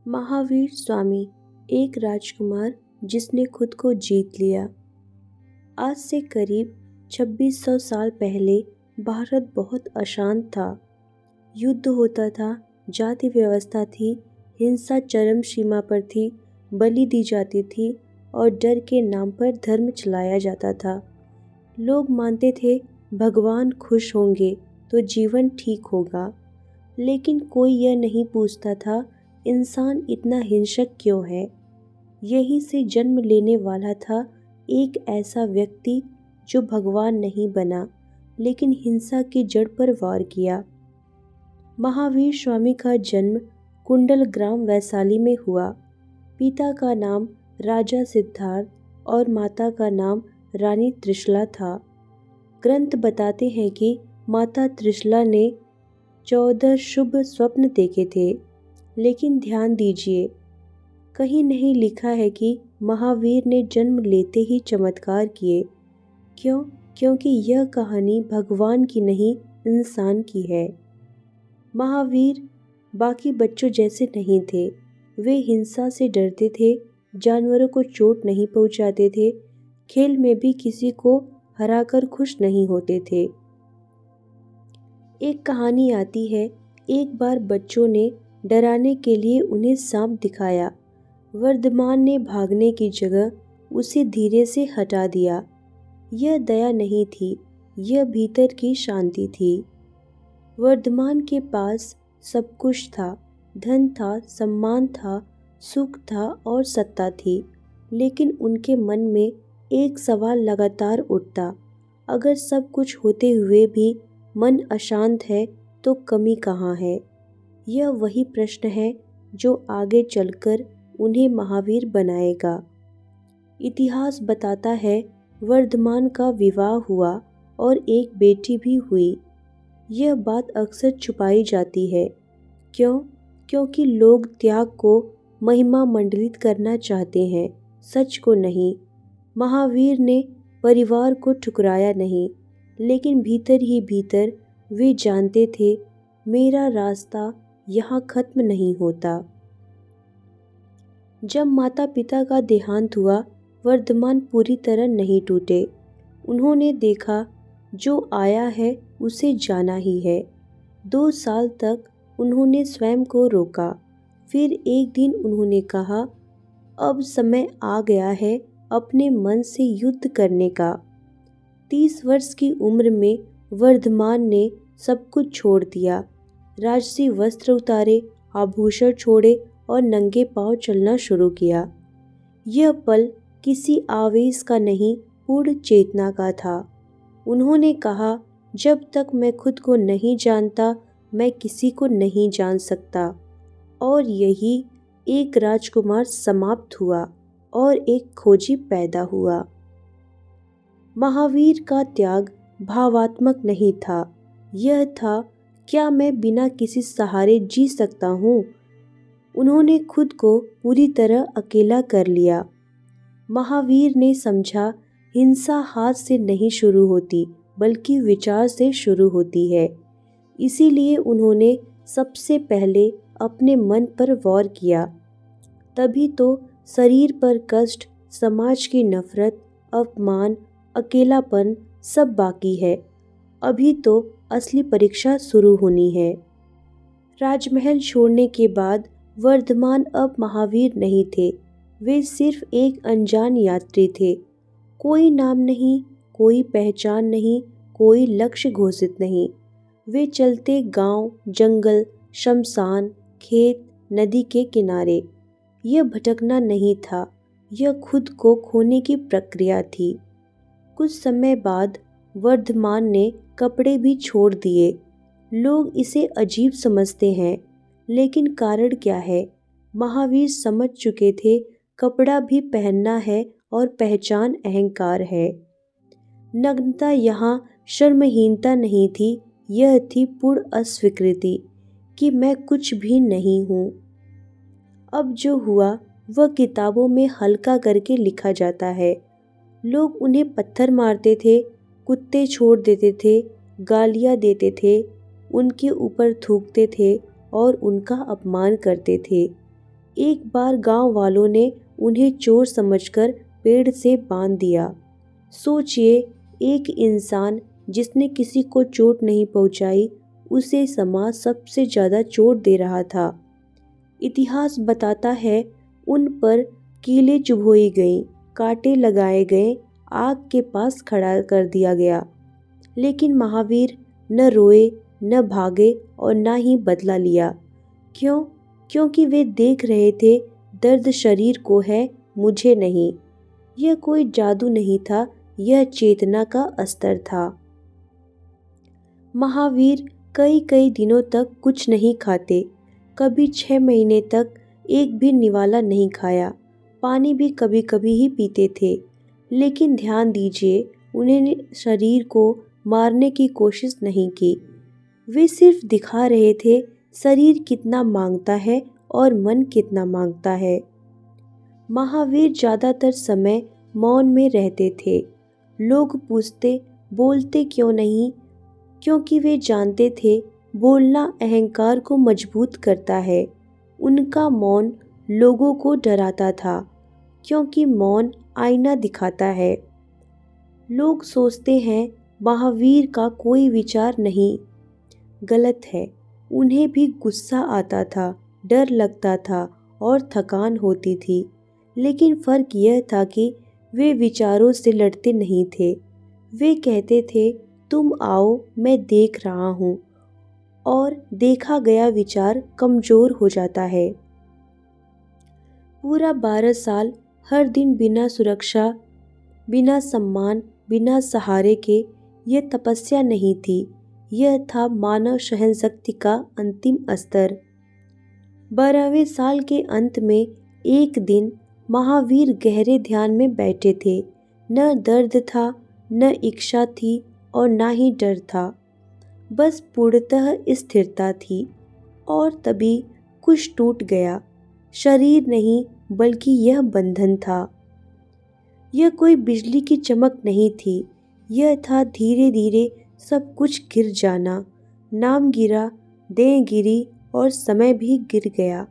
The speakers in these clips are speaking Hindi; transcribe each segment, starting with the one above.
महावीर स्वामी, एक राजकुमार जिसने खुद को जीत लिया। आज से करीब 2600 साल पहले भारत बहुत अशांत था। युद्ध होता था, जाति व्यवस्था थी, हिंसा चरम सीमा पर थी, बलि दी जाती थी और डर के नाम पर धर्म चलाया जाता था। लोग मानते थे भगवान खुश होंगे तो जीवन ठीक होगा, लेकिन कोई यह नहीं पूछता था इंसान इतना हिंसक क्यों है। यहीं से जन्म लेने वाला था एक ऐसा व्यक्ति जो भगवान नहीं बना, लेकिन हिंसा की जड़ पर वार किया। महावीर स्वामी का जन्म कुंडल ग्राम वैशाली में हुआ। पिता का नाम राजा सिद्धार्थ और माता का नाम रानी त्रिशला था। ग्रंथ बताते हैं कि माता त्रिशला ने 14 शुभ स्वप्न देखे थे, लेकिन ध्यान दीजिए, कहीं नहीं लिखा है कि महावीर ने जन्म लेते ही चमत्कार किए। क्यों? क्योंकि यह कहानी भगवान की नहीं, इंसान की है। महावीर बाकी बच्चों जैसे नहीं थे। वे हिंसा से डरते थे, जानवरों को चोट नहीं पहुंचाते थे, खेल में भी किसी को हराकर खुश नहीं होते थे। एक कहानी आती है, एक बार बच्चों ने डराने के लिए उन्हें सांप दिखाया। वर्धमान ने भागने की जगह उसे धीरे से हटा दिया। यह दया नहीं थी, यह भीतर की शांति थी। वर्धमान के पास सब कुछ था, धन था, सम्मान था, सुख था और सत्ता थी, लेकिन उनके मन में एक सवाल लगातार उठता, अगर सब कुछ होते हुए भी मन अशांत है तो कमी कहाँ है। यह वही प्रश्न है जो आगे चलकर उन्हें महावीर बनाएगा। इतिहास बताता है वर्धमान का विवाह हुआ और एक बेटी भी हुई। यह बात अक्सर छुपाई जाती है। क्यों? क्योंकि लोग त्याग को महिमा मंडित करना चाहते हैं, सच को नहीं। महावीर ने परिवार को ठुकराया नहीं, लेकिन भीतर ही भीतर वे जानते थे मेरा रास्ता यहाँ खत्म नहीं होता। जब माता पिता का देहांत हुआ, वर्धमान पूरी तरह नहीं टूटे। उन्होंने देखा जो आया है उसे जाना ही है। 2 साल तक उन्होंने स्वयं को रोका। फिर एक दिन उन्होंने कहा, अब समय आ गया है अपने मन से युद्ध करने का। 30 वर्ष की उम्र में वर्धमान ने सब कुछ छोड़ दिया। राजसी वस्त्र उतारे, आभूषण छोड़े और नंगे पांव चलना शुरू किया। यह पल किसी आवेश का नहीं, पूर्ण चेतना का था। उन्होंने कहा, जब तक मैं खुद को नहीं जानता, मैं किसी को नहीं जान सकता। और यही एक राजकुमार समाप्त हुआ और एक खोजी पैदा हुआ। महावीर का त्याग भावात्मक नहीं था, यह था, क्या मैं बिना किसी सहारे जी सकता हूँ। उन्होंने खुद को पूरी तरह अकेला कर लिया। महावीर ने समझा हिंसा हाथ से नहीं शुरू होती, बल्कि विचार से शुरू होती है। इसीलिए उन्होंने सबसे पहले अपने मन पर वार किया। तभी तो शरीर पर कष्ट, समाज की नफरत, अपमान, अकेलापन सब बाकी है। अभी तो असली परीक्षा शुरू होनी है। राजमहल छोड़ने के बाद वर्धमान अब महावीर नहीं थे। वे सिर्फ एक अनजान यात्री थे। कोई नाम नहीं, कोई पहचान नहीं, कोई लक्ष्य घोषित नहीं। वे चलते गांव, जंगल, शमशान, खेत, नदी के किनारे। यह भटकना नहीं था, यह खुद को खोने की प्रक्रिया थी। कुछ समय बाद वर्धमान ने कपड़े भी छोड़ दिए। लोग इसे अजीब समझते हैं, लेकिन कारण क्या है? महावीर समझ चुके थे कपड़ा भी पहनना है और पहचान अहंकार है। नग्नता यहाँ शर्महीनता नहीं थी, यह थी पूर्ण अस्वीकृति कि मैं कुछ भी नहीं हूँ। अब जो हुआ वह किताबों में हल्का करके लिखा जाता है। लोग उन्हें पत्थर मारते थे, कुत्ते छोड़ देते थे, गालियाँ देते थे, उनके ऊपर थूकते थे और उनका अपमान करते थे। एक बार गांव वालों ने उन्हें चोर समझकर पेड़ से बांध दिया। सोचिए, एक इंसान जिसने किसी को चोट नहीं पहुंचाई, उसे समाज सबसे ज़्यादा चोट दे रहा था। इतिहास बताता है उन पर कीलें चुभोई गईं, कांटे लगाए गए, आग के पास खड़ा कर दिया गया। लेकिन महावीर न रोए, न भागे और न ही बदला लिया। क्यों? क्योंकि वे देख रहे थे दर्द शरीर को है, मुझे नहीं। यह कोई जादू नहीं था, यह चेतना का अस्तर था। महावीर कई कई दिनों तक कुछ नहीं खाते, कभी 6 महीने तक एक भी निवाला नहीं खाया। पानी भी कभी कभी ही पीते थे। लेकिन ध्यान दीजिए, उन्होंने शरीर को मारने की कोशिश नहीं की। वे सिर्फ दिखा रहे थे शरीर कितना मांगता है और मन कितना मांगता है। महावीर ज़्यादातर समय मौन में रहते थे। लोग पूछते, बोलते क्यों नहीं? क्योंकि वे जानते थे बोलना अहंकार को मजबूत करता है। उनका मौन लोगों को डराता था, क्योंकि मौन आईना दिखाता है। लोग सोचते हैं महावीर का कोई विचार नहीं। गलत है। उन्हें भी गुस्सा आता था, डर लगता था और थकान होती थी। लेकिन फ़र्क यह था कि वे विचारों से लड़ते नहीं थे। वे कहते थे, तुम आओ, मैं देख रहा हूँ। और देखा गया विचार कमज़ोर हो जाता है। पूरा 12 साल हर दिन बिना सुरक्षा, बिना सम्मान, बिना सहारे के, यह तपस्या नहीं थी। यह था मानव सहनशक्ति का अंतिम स्तर। 12वें साल के अंत में एक दिन महावीर गहरे ध्यान में बैठे थे। न दर्द था, न इच्छा थी और न ही डर था। बस पूर्णतः स्थिरता थी। और तभी कुछ टूट गया। शरीर नहीं, बल्कि यह बंधन था। यह कोई बिजली की चमक नहीं थी। यह था धीरे धीरे सब कुछ गिर जाना। नाम गिरा, देह गिरी और समय भी गिर गया।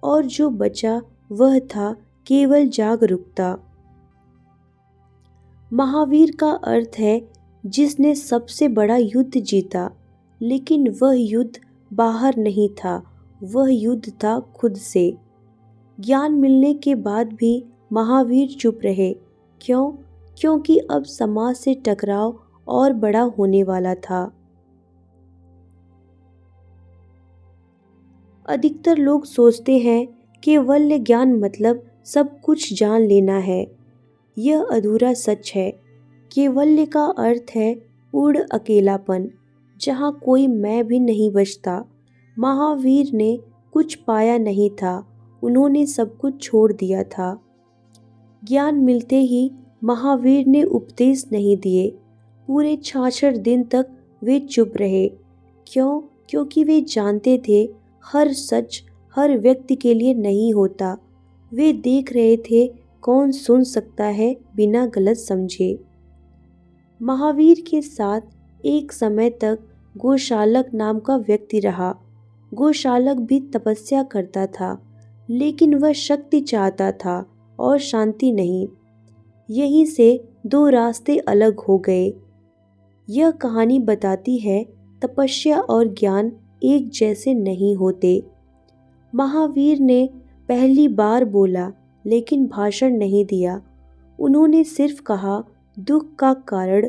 और जो बचा वह था केवल जागरूकता। महावीर का अर्थ है जिसने सबसे बड़ा युद्ध जीता। लेकिन वह युद्ध बाहर नहीं था, वह युद्ध था खुद से। ज्ञान मिलने के बाद भी महावीर चुप रहे। क्यों? क्योंकि अब समाज से टकराव और बड़ा होने वाला था। अधिकतर लोग सोचते हैं केवल ज्ञान मतलब सब कुछ जान लेना है। यह अधूरा सच है। केवल्य का अर्थ है पूर्ण अकेलापन, जहाँ कोई मैं भी नहीं बचता। महावीर ने कुछ पाया नहीं था, उन्होंने सब कुछ छोड़ दिया था। ज्ञान मिलते ही महावीर ने उपदेश नहीं दिए। पूरे 66 दिन तक वे चुप रहे। क्यों? क्योंकि वे जानते थे हर सच हर व्यक्ति के लिए नहीं होता। वे देख रहे थे कौन सुन सकता है बिना गलत समझे। महावीर के साथ एक समय तक गोशालक नाम का व्यक्ति रहा। गोशालक भी तपस्या करता था, लेकिन वह शक्ति चाहता था और शांति नहीं। यहीं से 2 रास्ते अलग हो गए। यह कहानी बताती है तपस्या और ज्ञान एक जैसे नहीं होते। महावीर ने पहली बार बोला, लेकिन भाषण नहीं दिया। उन्होंने सिर्फ कहा, दुख का कारण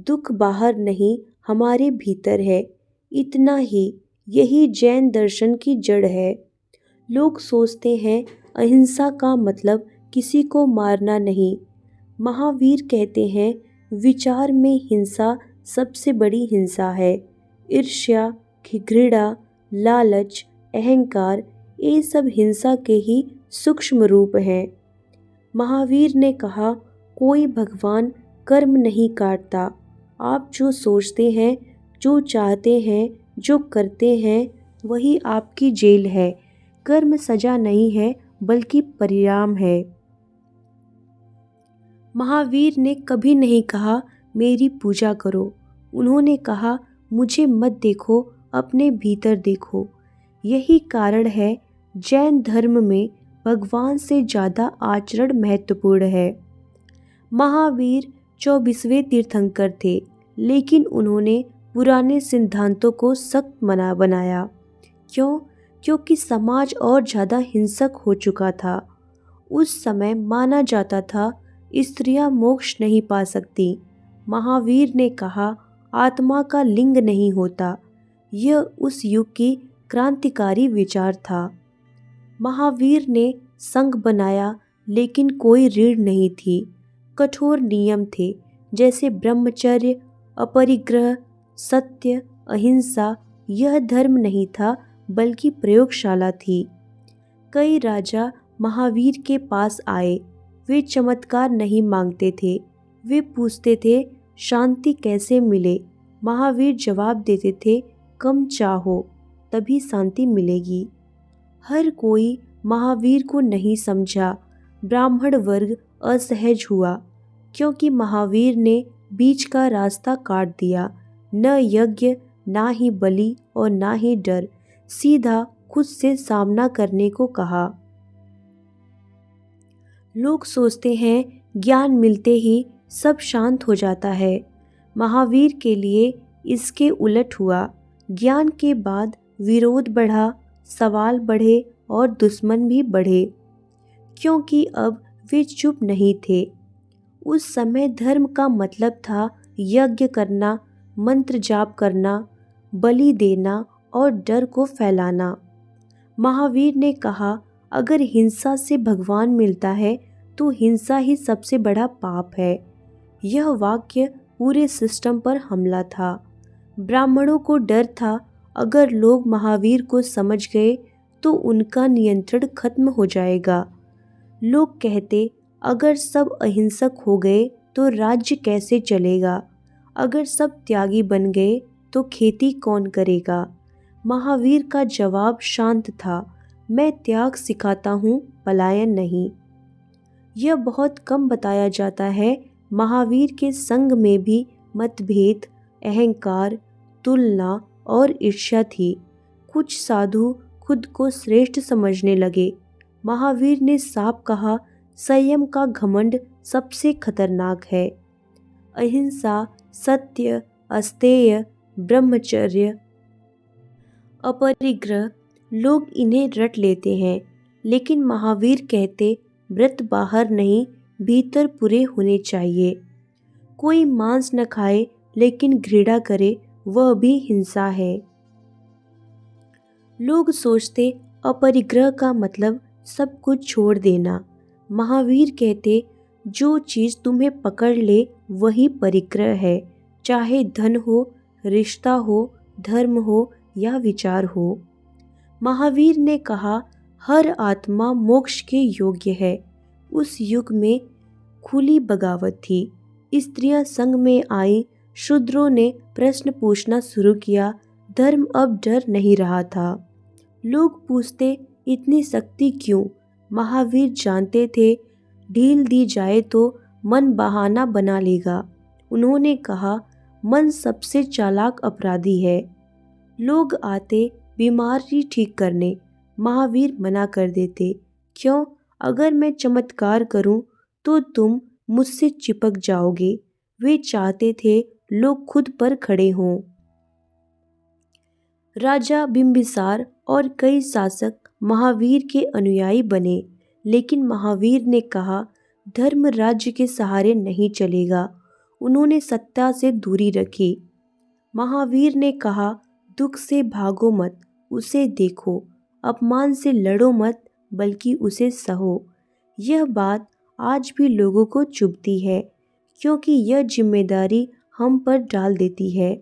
दुख बाहर नहीं, हमारे भीतर है। इतना ही। यही जैन दर्शन की जड़ है। लोग सोचते हैं अहिंसा का मतलब किसी को मारना नहीं। महावीर कहते हैं विचार में हिंसा सबसे बड़ी हिंसा है। ईर्ष्या, घृणा, लालच, अहंकार, ये सब हिंसा के ही सूक्ष्म रूप हैं। महावीर ने कहा, कोई भगवान कर्म नहीं काटता। आप जो सोचते हैं, जो चाहते हैं, जो करते हैं, वही आपकी जेल है। कर्म सजा नहीं है, बल्कि परिणाम है। महावीर ने कभी नहीं कहा मेरी पूजा करो। उन्होंने कहा मुझे मत देखो, अपने भीतर देखो। यही कारण है जैन धर्म में भगवान से ज़्यादा आचरण महत्वपूर्ण है। महावीर 24वें तीर्थंकर थे, लेकिन उन्होंने पुराने सिद्धांतों को सख्त मना बनाया। क्यों? क्योंकि समाज और ज़्यादा हिंसक हो चुका था। उस समय माना जाता था स्त्रियां मोक्ष नहीं पा सकती। महावीर ने कहा आत्मा का लिंग नहीं होता। यह उस युग की क्रांतिकारी विचार था। महावीर ने संघ बनाया, लेकिन कोई रीढ़ नहीं थी। कठोर नियम थे, जैसे ब्रह्मचर्य, अपरिग्रह, सत्य, अहिंसा। यह धर्म नहीं था, बल्कि प्रयोगशाला थी। कई राजा महावीर के पास आए। वे चमत्कार नहीं मांगते थे, वे पूछते थे शांति कैसे मिले। महावीर जवाब देते थे कम चाहो, तभी शांति मिलेगी। हर कोई महावीर को नहीं समझा। ब्राह्मण वर्ग असहज हुआ, क्योंकि महावीर ने बीच का रास्ता काट दिया। न यज्ञ, ना ही बलि और ना ही डर, सीधा खुद से सामना करने को कहा। लोग सोचते हैं ज्ञान मिलते ही सब शांत हो जाता है। महावीर के लिए इसके उलट हुआ। ज्ञान के बाद विरोध बढ़ा, सवाल बढ़े और दुश्मन भी बढ़े, क्योंकि अब वे चुप नहीं थे। उस समय धर्म का मतलब था यज्ञ करना, मंत्र जाप करना, बलि देना और डर को फैलाना। महावीर ने कहा अगर हिंसा से भगवान मिलता है तो हिंसा ही सबसे बड़ा पाप है। यह वाक्य पूरे सिस्टम पर हमला था। ब्राह्मणों को डर था अगर लोग महावीर को समझ गए तो उनका नियंत्रण खत्म हो जाएगा। लोग कहते अगर सब अहिंसक हो गए तो राज्य कैसे चलेगा? अगर सब त्यागी बन गए तो खेती कौन करेगा? महावीर का जवाब शांत था, मैं त्याग सिखाता हूँ, पलायन नहीं। यह बहुत कम बताया जाता है। महावीर के संग में भी मतभेद, अहंकार, तुलना और ईर्ष्या थी। कुछ साधु खुद को श्रेष्ठ समझने लगे। महावीर ने साफ कहा संयम का घमंड सबसे खतरनाक है। अहिंसा, सत्य, अस्तेय, ब्रह्मचर्य, अपरिग्रह, लोग इन्हें रट लेते हैं, लेकिन महावीर कहते व्रत बाहर नहीं, भीतर पूरे होने चाहिए। कोई मांस न खाए लेकिन घृणा करे, वह भी हिंसा है। लोग सोचते अपरिग्रह का मतलब सब कुछ छोड़ देना। महावीर कहते जो चीज़ तुम्हें पकड़ ले वही परिग्रह है, चाहे धन हो, रिश्ता हो, धर्म हो या विचार हो। महावीर ने कहा हर आत्मा मोक्ष के योग्य है। उस युग में खुली बगावत थी। स्त्रियां संग में आई, शूद्रों ने प्रश्न पूछना शुरू किया। धर्म अब डर नहीं रहा था। लोग पूछते इतनी सख्ती क्यों? महावीर जानते थे ढील दी जाए तो मन बहाना बना लेगा। उन्होंने कहा मन सबसे चालाक अपराधी है। लोग आते बीमारी ठीक करने, महावीर मना कर देते। क्यों? अगर मैं चमत्कार करूं तो तुम मुझसे चिपक जाओगे। वे चाहते थे लोग खुद पर खड़े हों। राजा बिंबिसार और कई शासक महावीर के अनुयायी बने, लेकिन महावीर ने कहा धर्म राज्य के सहारे नहीं चलेगा। उन्होंने सत्ता से दूरी रखी। महावीर ने कहा दुख से भागो मत, उसे देखो। अपमान से लड़ो मत, बल्कि उसे सहो। यह बात आज भी लोगों को चुभती है, क्योंकि यह जिम्मेदारी हम पर डाल देती है।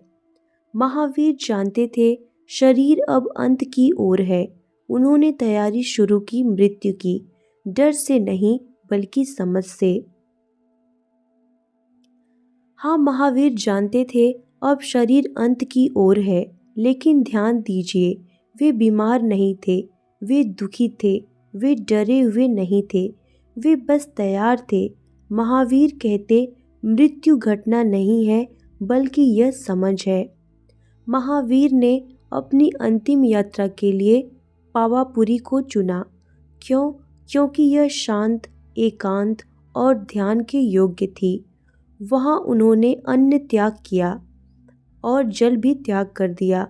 महावीर जानते थे शरीर अब अंत की ओर है। उन्होंने तैयारी शुरू की मृत्यु की, डर से नहीं बल्कि समझ से। हाँ, महावीर जानते थे अब शरीर अंत की ओर है, लेकिन ध्यान दीजिए वे बीमार नहीं थे, वे दुखी थे, वे डरे हुए नहीं थे, वे बस तैयार थे। महावीर कहते मृत्यु घटना नहीं है, बल्कि यह समझ है। महावीर ने अपनी अंतिम यात्रा के लिए पावापुरी को चुना। क्यों? क्योंकि यह शांत, एकांत और ध्यान के योग्य थी। वहाँ उन्होंने अन्न त्याग किया और जल भी त्याग कर दिया।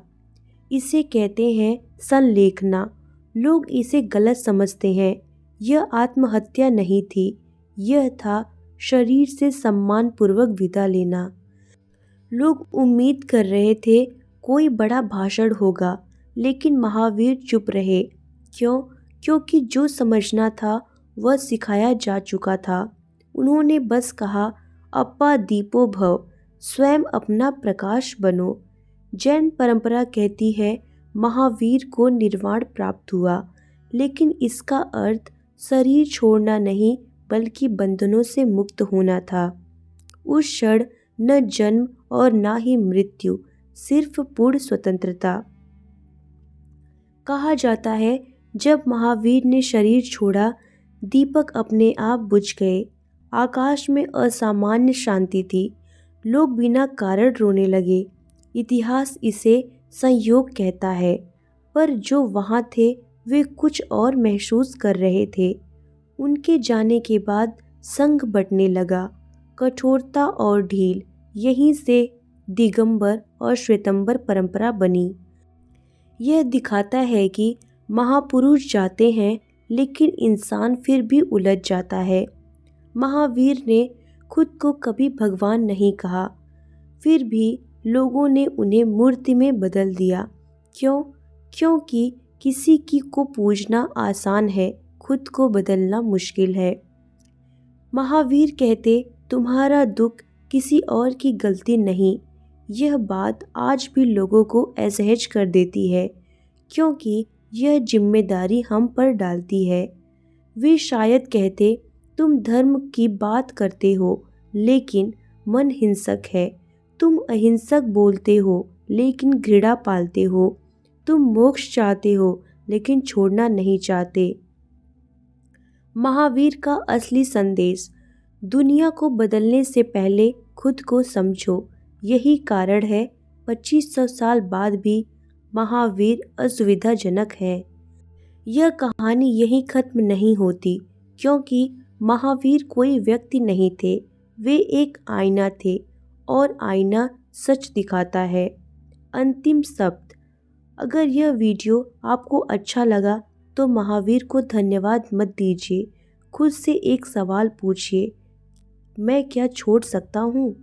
इसे कहते हैं संलेखना। लोग इसे गलत समझते हैं। यह आत्महत्या नहीं थी, यह था शरीर से सम्मानपूर्वक विदा लेना। लोग उम्मीद कर रहे थे कोई बड़ा भाषण होगा, लेकिन महावीर चुप रहे। क्यों? क्योंकि जो समझना था वह सिखाया जा चुका था। उन्होंने बस कहा, अप्पा दीपो भव, स्वयं अपना प्रकाश बनो। जैन परंपरा कहती है महावीर को निर्वाण प्राप्त हुआ, लेकिन इसका अर्थ शरीर छोड़ना नहीं बल्कि बंधनों से मुक्त होना था। उस क्षण न जन्म और ना ही मृत्यु, सिर्फ पूर्ण स्वतंत्रता। कहा जाता है जब महावीर ने शरीर छोड़ा, दीपक अपने आप बुझ गए। आकाश में असामान्य शांति थी। लोग बिना कारण रोने लगे। इतिहास इसे संयोग कहता है, पर जो वहाँ थे वे कुछ और महसूस कर रहे थे। उनके जाने के बाद संघ बंटने लगा। कठोरता और ढील, यहीं से दिगंबर और श्वेतंबर परंपरा बनी। यह दिखाता है कि महापुरुष जाते हैं लेकिन इंसान फिर भी उलझ जाता है। महावीर ने खुद को कभी भगवान नहीं कहा, फिर भी लोगों ने उन्हें मूर्ति में बदल दिया। क्यों? क्योंकि किसी की को पूजना आसान है, खुद को बदलना मुश्किल है। महावीर कहते, तुम्हारा दुख किसी और की गलती नहीं। यह बात आज भी लोगों को असहज कर देती है, क्योंकि यह जिम्मेदारी हम पर डालती है। वे शायद कहते, तुम धर्म की बात करते हो लेकिन मन हिंसक है। तुम अहिंसक बोलते हो लेकिन घृणा पालते हो। तुम मोक्ष चाहते हो लेकिन छोड़ना नहीं चाहते। महावीर का असली संदेश, दुनिया को बदलने से पहले खुद को समझो। यही कारण है 2500 साल बाद भी महावीर असुविधाजनक है। यह कहानी यहीं खत्म नहीं होती, क्योंकि महावीर कोई व्यक्ति नहीं थे, वे एक आईना थे और आईना सच दिखाता है। अंतिम शब्द, अगर यह वीडियो आपको अच्छा लगा तो महावीर को धन्यवाद मत दीजिए। खुद से एक सवाल पूछिए, मैं क्या छोड़ सकता हूँ?